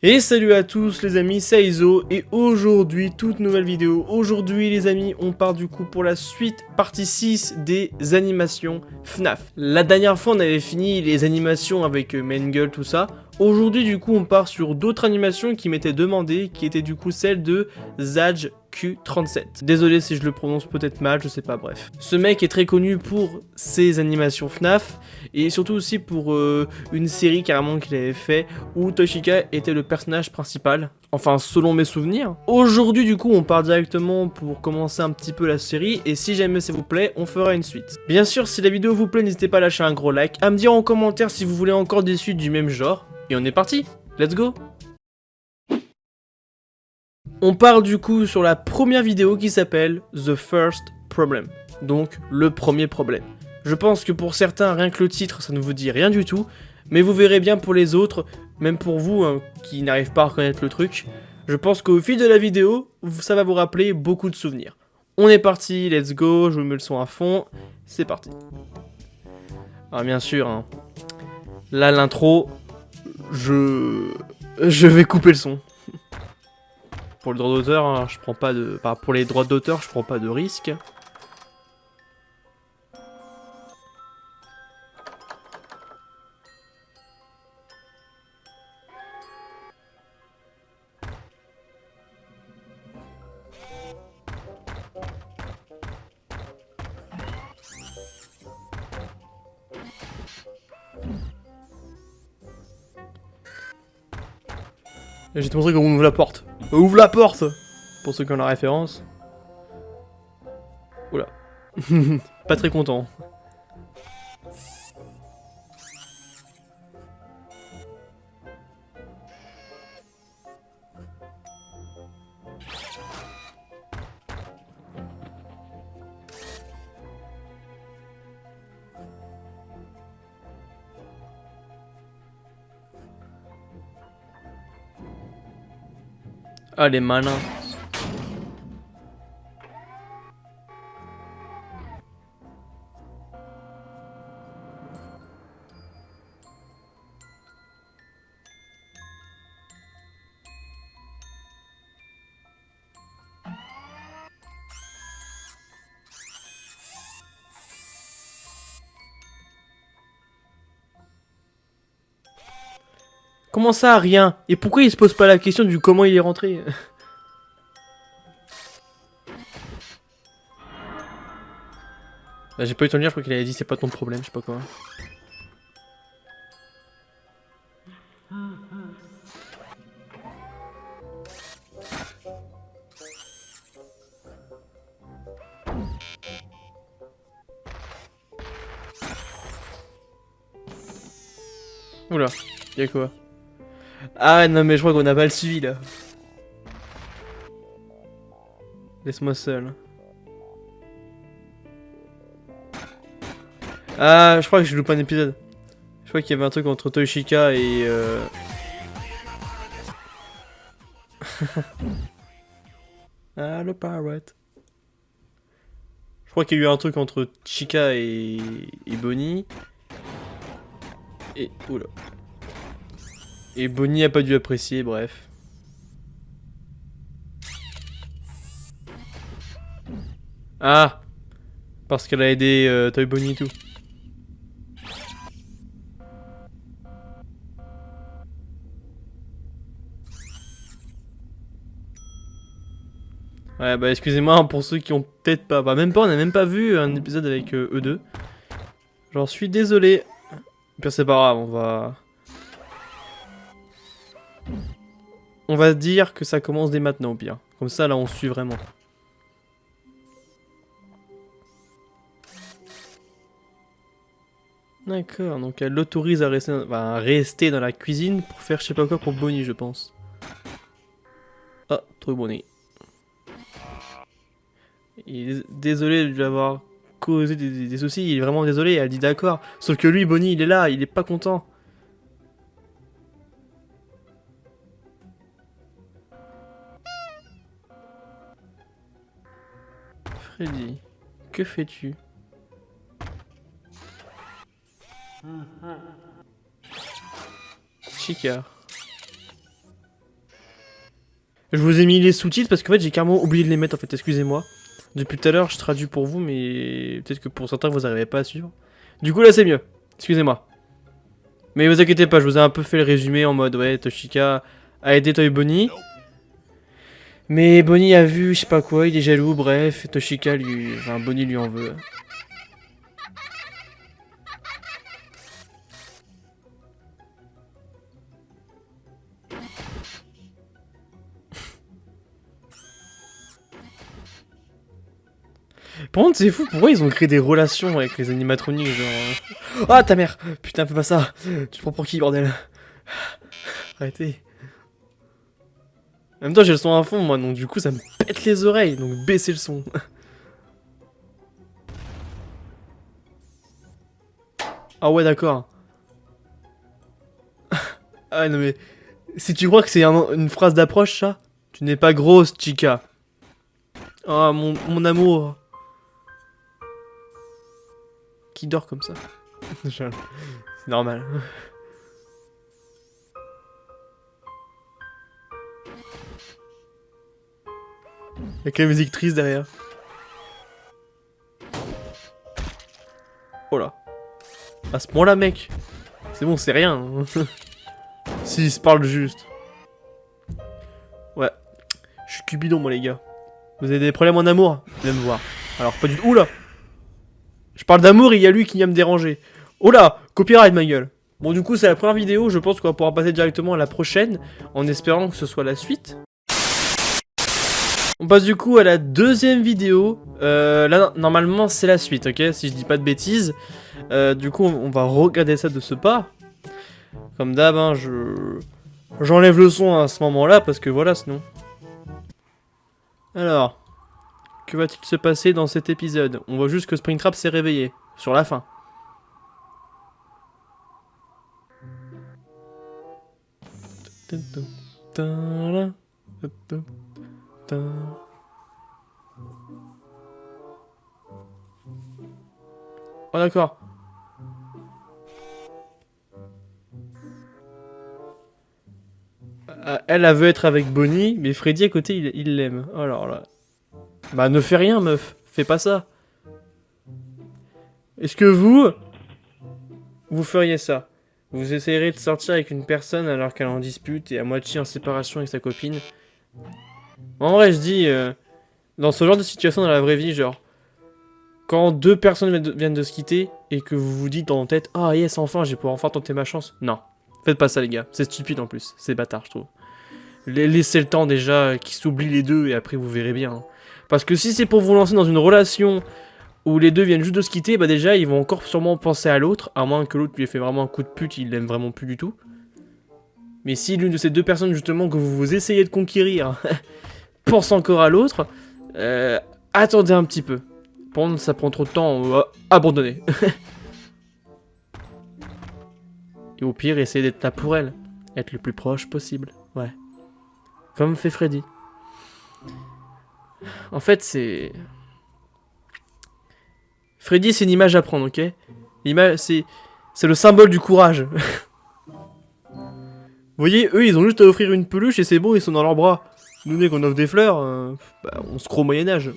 Et salut à tous les amis, c'est Iso et aujourd'hui, toute nouvelle vidéo. Aujourd'hui les amis, on part du coup pour la suite, partie 6 des animations FNAF. La dernière fois on avait fini les animations avec Mengele, tout ça. Aujourd'hui du coup on part sur d'autres animations qui m'étaient demandées, qui étaient du coup celles de Zaj Q37. Désolé si je le prononce peut-être mal, je sais pas, bref. Ce mec est très connu pour ses animations FNAF et surtout aussi pour une série carrément qu'il avait fait où Toshika était le personnage principal, enfin selon mes souvenirs. Aujourd'hui du coup on part directement pour commencer un petit peu la série et si jamais ça vous plaît on fera une suite. Bien sûr si la vidéo vous plaît n'hésitez pas à lâcher un gros like, à me dire en commentaire si vous voulez encore des suites du même genre et on est parti, let's go. On part du coup sur la première vidéo qui s'appelle The First Problem, donc le premier problème. Je pense que pour certains, rien que le titre, ça ne vous dit rien du tout, mais vous verrez bien pour les autres, même pour vous hein, qui n'arrivent pas à reconnaître le truc, je pense qu'au fil de la vidéo, ça va vous rappeler beaucoup de souvenirs. On est parti, let's go, je vous mets le son à fond, c'est parti. Alors bien sûr, hein, là l'intro, je vais couper le son. Pour le droit d'auteur, hein, je prends pas de... Enfin, pour les droits d'auteur, je prends pas de risque. Je vais te montrer comment on ouvre la porte. Ouvre la porte! Pour ceux qui ont la référence. Oula. Pas très content. Ah, les malins. Comment ça, rien? Et pourquoi il se pose pas la question du comment il est rentré? Bah, j'ai pas eu le temps de lire, je crois qu'il avait dit c'est pas ton problème, je sais pas quoi. Oula, y'a quoi? Ah non mais je crois qu'on a mal suivi là. Laisse-moi seul. Ah, je crois que je loupe un épisode. Je crois qu'il y avait un truc entre Toshika et... Ah, le pirate. Je crois qu'il y a eu un truc entre Chica et Bonnie. Et... Oula. Et Bonnie a pas dû apprécier, bref. Ah! Parce qu'elle a aidé Toy Bonnie et tout. Ouais, bah excusez-moi pour ceux qui ont peut-être pas... Bah même pas, on a même pas vu un épisode avec eux deux. J'en suis désolé. Puis c'est pas grave, on va dire que ça commence dès maintenant au pire. Comme ça, là, on suit vraiment. D'accord, donc elle l'autorise à rester dans la cuisine pour faire je sais pas quoi pour Bonnie, je pense. Ah, trop Bonnie. Il est désolé de lui avoir causé des soucis, il est vraiment désolé, elle dit d'accord. Sauf que lui, Bonnie, il est là, il est pas content. Freddy, que fais-tu? Chica. Je vous ai mis les sous-titres parce qu'en fait j'ai carrément oublié de les mettre en fait, excusez-moi. Depuis tout à l'heure je traduis pour vous mais peut-être que pour certains vous n'arrivez pas à suivre. Du coup là c'est mieux, excusez-moi. Mais vous inquiétez pas, je vous ai un peu fait le résumé en mode ouais Toshika a aidé Toy Bonnie. Mais Bonnie a vu je sais pas quoi, il est jaloux, bref, Toshika lui... Enfin Bonnie lui en veut. Par contre, c'est fou, pourquoi ils ont créé des relations avec les animatroniques, genre... Ah, ta mère! Putain, fais pas ça! Tu te prends pour qui, bordel? Arrêtez. En même temps, j'ai le son à fond, moi, donc du coup, ça me pète les oreilles, donc baissez le son. Ah ouais, d'accord. Ah non mais... Si tu crois que c'est une phrase d'approche, ça, tu n'es pas grosse, chica. Ah, mon amour. Qui dort comme ça? C'est normal. Y'a que la musique triste derrière. Oh là. À ce point-là, mec. C'est bon, c'est rien. S'ils se parlent juste. Ouais. Je suis Cupidon, moi, les gars. Vous avez des problèmes en amour? Viens me voir. Alors, pas du tout. Oula! Je parle d'amour et il y a lui qui vient me déranger. Oh là! Copyright, ma gueule. Bon, du coup, c'est la première vidéo. Je pense qu'on va pouvoir passer directement à la prochaine. En espérant que ce soit la suite. On passe du coup à la deuxième vidéo. Là, normalement, c'est la suite, ok? Si je dis pas de bêtises. Du coup, on va regarder ça de ce pas. Comme d'hab, hein, j'enlève le son à ce moment-là, parce que voilà, sinon... Alors, que va-t-il se passer dans cet épisode? On voit juste que Springtrap s'est réveillé, sur la fin. Oh d'accord. Elle veut être avec Bonnie, mais Freddy à côté, il l'aime. Oh alors là. Bah ne fais rien, meuf. Fais pas ça. Est-ce que vous feriez ça? Vous essayerez de sortir avec une personne alors qu'elle est en dispute et à moitié en séparation avec sa copine? En vrai, je dis, dans ce genre de situation dans la vraie vie, genre, quand deux personnes viennent de se quitter et que vous vous dites dans la tête, ah yes, enfin, j'ai pouvoir enfin tenter ma chance. Non. Faites pas ça, les gars. C'est stupide en plus. C'est bâtard, je trouve. Laissez le temps déjà qu'ils s'oublient les deux et après vous verrez bien. Hein. Parce que si c'est pour vous lancer dans une relation où les deux viennent juste de se quitter, bah déjà ils vont encore sûrement penser à l'autre, à moins que l'autre lui ait fait vraiment un coup de pute, il l'aime vraiment plus du tout. Mais si l'une de ces deux personnes justement que vous essayez de conquérir pense encore à l'autre, attendez un petit peu. Pendant ça prend trop de temps, abandonnez. Et au pire, essayez d'être là pour elle. Être le plus proche possible, ouais. Comme fait Freddy. En fait, c'est... Freddy, c'est une image à prendre, ok? L'image, c'est le symbole du courage. Vous voyez, eux, ils ont juste à offrir une peluche et c'est bon, ils sont dans leurs bras. Nous, dès qu'on offre des fleurs, bah, on se croit au Moyen-Âge.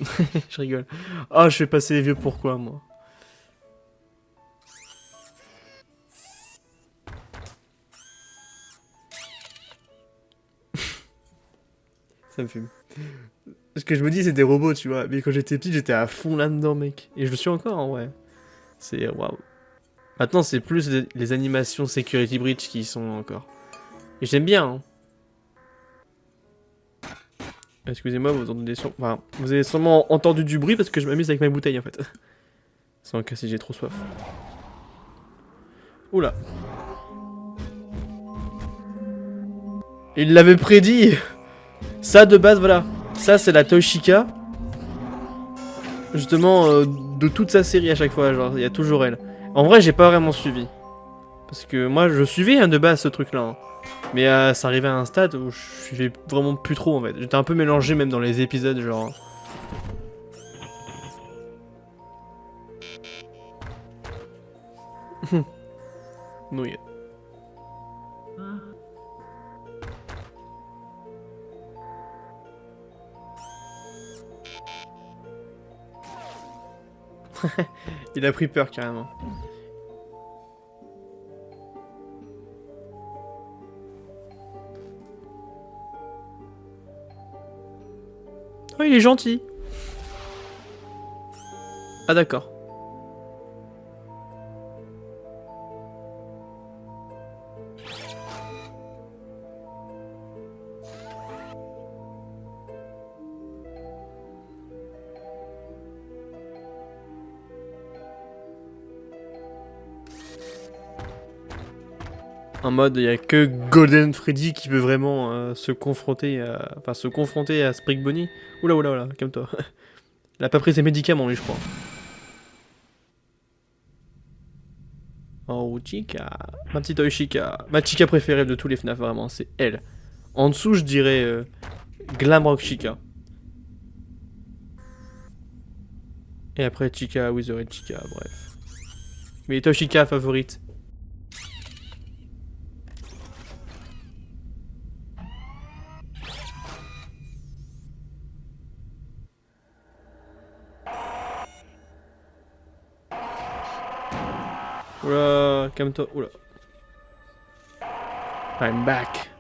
Je rigole. Ah, je fais passer les vieux pourquoi, moi. Ça me fume. Ce que je me dis, c'est des robots, tu vois. Mais quand j'étais petit, j'étais à fond là-dedans, mec. Et je le suis encore, en vrai. C'est... Waouh. Maintenant, c'est plus les animations Security Breach qui y sont encore. Et j'aime bien, hein. Excusez-moi, vous entendez enfin, vous avez sûrement entendu du bruit parce que je m'amuse avec ma bouteille, en fait. Sans casser, j'ai trop soif. Oula. Il l'avait prédit. Ça, de base, voilà. Ça, c'est la Toshika. Justement, de toute sa série à chaque fois, genre, il y a toujours elle. En vrai, j'ai pas vraiment suivi. Parce que moi, je suivais hein, de base ce truc-là. Hein. Mais ça arrivait à un stade où je suivais vraiment plus trop, en fait. J'étais un peu mélangé même dans les épisodes, genre... Nouille. Il a pris peur carrément. Oh, il est gentil. Ah d'accord. En mode, il n'y a que Golden Freddy qui peut vraiment se confronter à Sprig Bonnie. Oula, oula, oula, calme-toi. Il a pas pris ses médicaments, lui, je crois. Oh, Chica. Ma petite Chica. Ma Chica préférée de tous les FNAF, vraiment, c'est elle. En dessous, je dirais Glamrock Chica. Et après, Chica, Wizard Chica, bref. Mais Toshika favorite. Oula, calme-toi, oula. I'm back.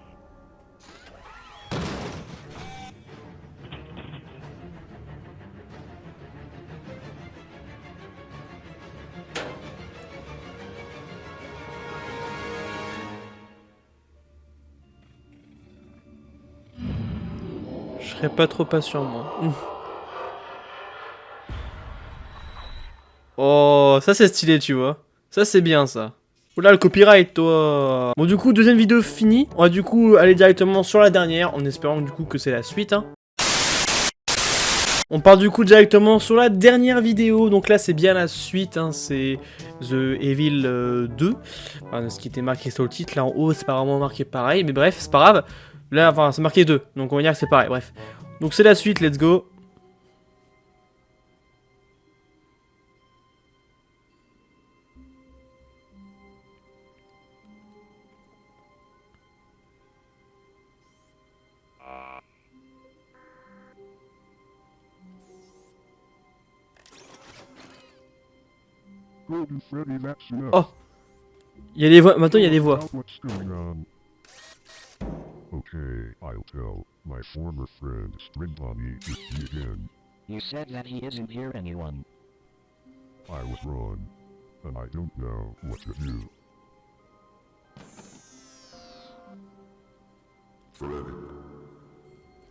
Je serais pas trop patient, moi. Oh, ça c'est stylé, tu vois. Ça c'est bien, ça. Oula, le copyright, toi. Bon, du coup, deuxième vidéo finie. On va du coup aller directement sur la dernière, en espérant du coup que c'est la suite, hein. On part du coup directement sur la dernière vidéo, donc là c'est bien la suite, hein, c'est The Evil 2, enfin, ce qui était marqué sur le titre, là en haut c'est pas vraiment marqué pareil, mais bref, c'est pas grave, là enfin c'est marqué 2, donc on va dire que c'est pareil, bref. Donc c'est la suite, let's go. Oh, il y a des voix, maintenant il y a des voix. Okay, I'll tell. My former friend Spring Bonnie is he again. You said that he isn't here, anyone. I was wrong, and I don't know what to do.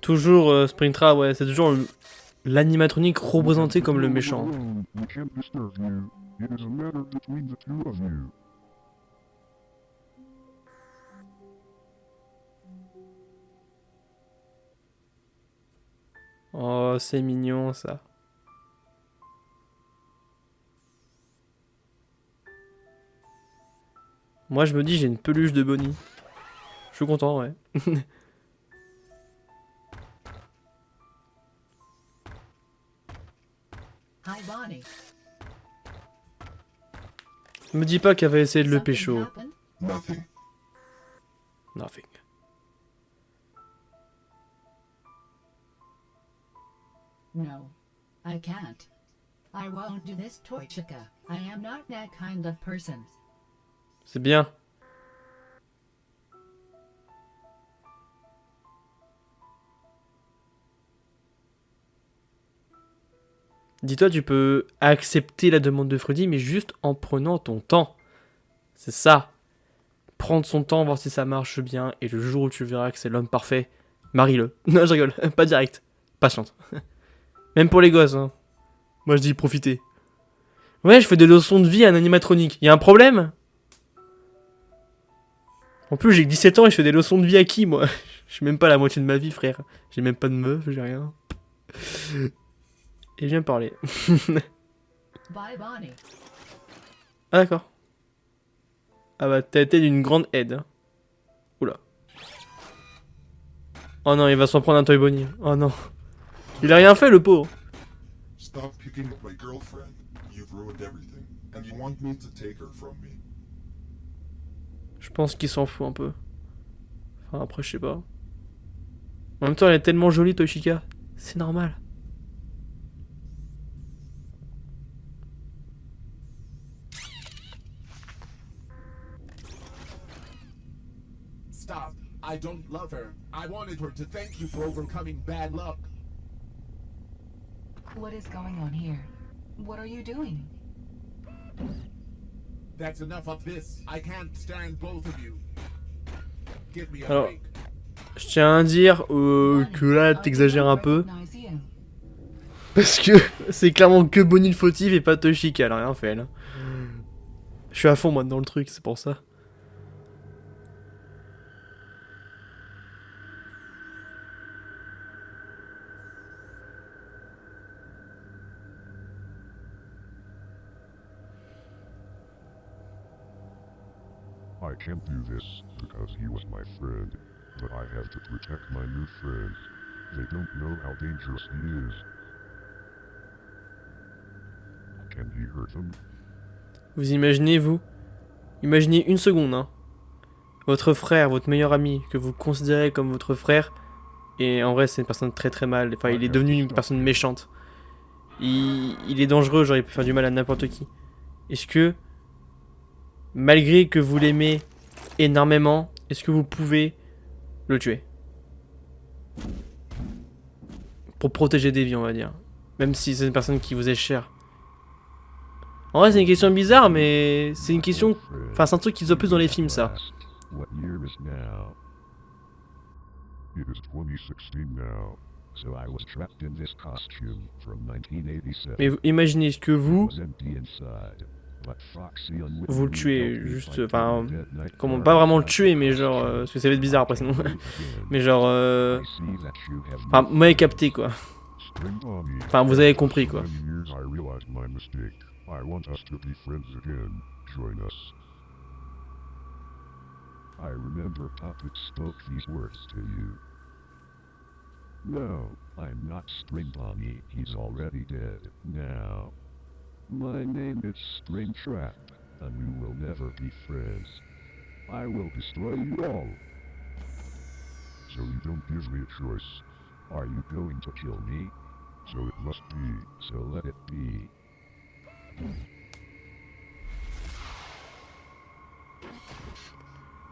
Toujours Springtrap, ouais, c'est toujours l'animatronique représenté comme le méchant. We can't disturb you. It is a matter between the two of you. Oh, c'est mignon ça. Moi je me dis j'ai une peluche de Bonnie. Je suis content, ouais. Hi, Bonnie. Me dis pas qu'elle va essayer de le Something pécho. happened? Nothing. Nothing. No. I can't. I won't do this, Toychika. I am not that kind of person. C'est bien. Dis-toi, tu peux accepter la demande de Freddy, mais juste en prenant ton temps. C'est ça. Prendre son temps, voir si ça marche bien, et le jour où tu verras que c'est l'homme parfait, marie-le. Non, je rigole, pas direct. Patiente. Même pour les gosses, hein. Moi je dis profitez. Ouais, je fais des leçons de vie à un animatronique. Y a un problème? En plus, j'ai que 17 ans et je fais des leçons de vie à qui, moi? Je suis même pas à la moitié de ma vie, frère. J'ai même pas de meuf, j'ai rien. Et je viens parler. Bye, Bonnie. Ah d'accord. Ah bah t'as été d'une grande aide. Hein. Oula. Oh non, il va s'en prendre un Toy Bonnie. Oh non. Il a rien fait le pauvre. Stop picking up my girlfriend. You've ruined everything, and you want me to take her from me. Je pense qu'il s'en fout un peu. Enfin après je sais pas. En même temps elle est tellement jolie Toshika. C'est normal. I don't love her. I wanted her to thank you for overcoming bad luck. What is going on here? What are you doing? That's enough of this. I can't stand both of you. Give me a Alors, break. je tiens à dire que là, t'exagères un peu. Parce que c'est clairement que Bonnie le fautif et pas Toshika, elle a rien fait, là. Je suis à fond, moi, dans le truc, c'est pour ça. I can't do this because he was my friend, but I have to protect my new friends. They don't know how dangerous he is. Can he hurt them? Vous imaginez, vous? Imaginez une seconde, hein. Votre frère, votre meilleur ami, que vous considérez comme votre frère, et en vrai, c'est une personne très très mal. Enfin, il est devenu une personne méchante. Il est dangereux, genre il peut faire du mal à n'importe qui. Est-ce que, malgré que vous l'aimez énormément, est-ce que vous pouvez le tuer? Pour protéger des vies, on va dire. Même si c'est une personne qui vous est chère. En vrai, c'est une question bizarre, mais c'est une question... Enfin, c'est un truc qui se voit plus dans les films, ça. What year is now? It is 2016 now. So I was trapped in this costume from 1987. Mais imaginez, est-ce que vous... Was empty inside. But Foxy unwittingly Vous le tuez, helped me juste... fight Enfin... the dead night Comment... guard Pas vraiment le outside tuer, mais the genre... costume. parce que ça va être bizarre après, sinon... Again. mais genre... I see that you have Enfin, vous m'avez capté, quoi. Spring Bonnie. Enfin, vous avez compris, quoi. After many years, I realized my mistake. I want us to be friends again. Join us. I remember Puppet spoke these words to you. No, I'm not Spring Bonnie. He's already dead. Now, my name is Springtrap, and we will never be friends. I will destroy you all. So you don't give me a choice. Are you going to kill me? So it must be. So let it be.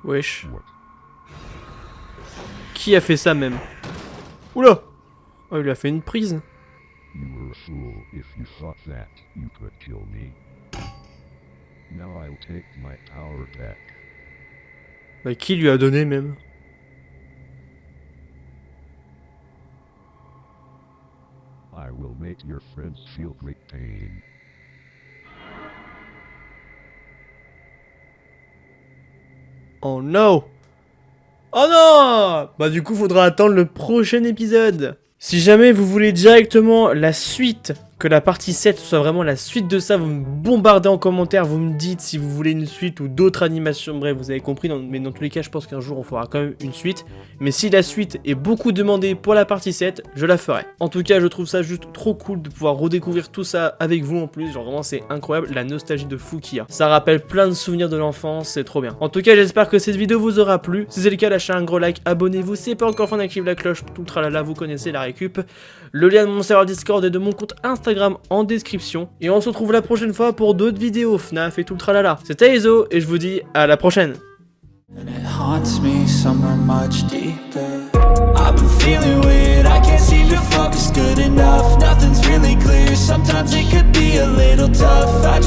Wesh. What? Qui a fait ça, même? Oula! Oh, il a fait une prise. You were a fool if you thought that you could kill me. Now I'll take my power back. Bah, qui lui a donné, même? I will make your friends feel great pain. Oh no! Oh non! Bah du coup faudra attendre le prochain épisode. Si jamais vous voulez directement la suite, que la partie 7 soit vraiment la suite de ça, vous me bombardez en commentaire, vous me dites si vous voulez une suite ou d'autres animations, bref vous avez compris, mais dans tous les cas je pense qu'un jour on fera quand même une suite. Mais si la suite est beaucoup demandée pour la partie 7, je la ferai. En tout cas je trouve ça juste trop cool de pouvoir redécouvrir tout ça avec vous en plus, genre vraiment c'est incroyable la nostalgie de fou qu'il y a. Ça rappelle plein de souvenirs de l'enfance, c'est trop bien. En tout cas j'espère que cette vidéo vous aura plu, si c'est le cas lâchez un gros like, abonnez-vous, si c'est pas encore fait on active la cloche, tout le tralala, vous connaissez la récup. Le lien de mon serveur Discord et de mon compte Instagram en description. Et on se retrouve la prochaine fois pour d'autres vidéos FNAF et tout le tralala. C'était Ezo et je vous dis à la prochaine. And it haunts me somewhere much deeper. I've been feeling weird, I can't seem to focus good enough. Nothing's really clear, sometimes it could be a little tough. I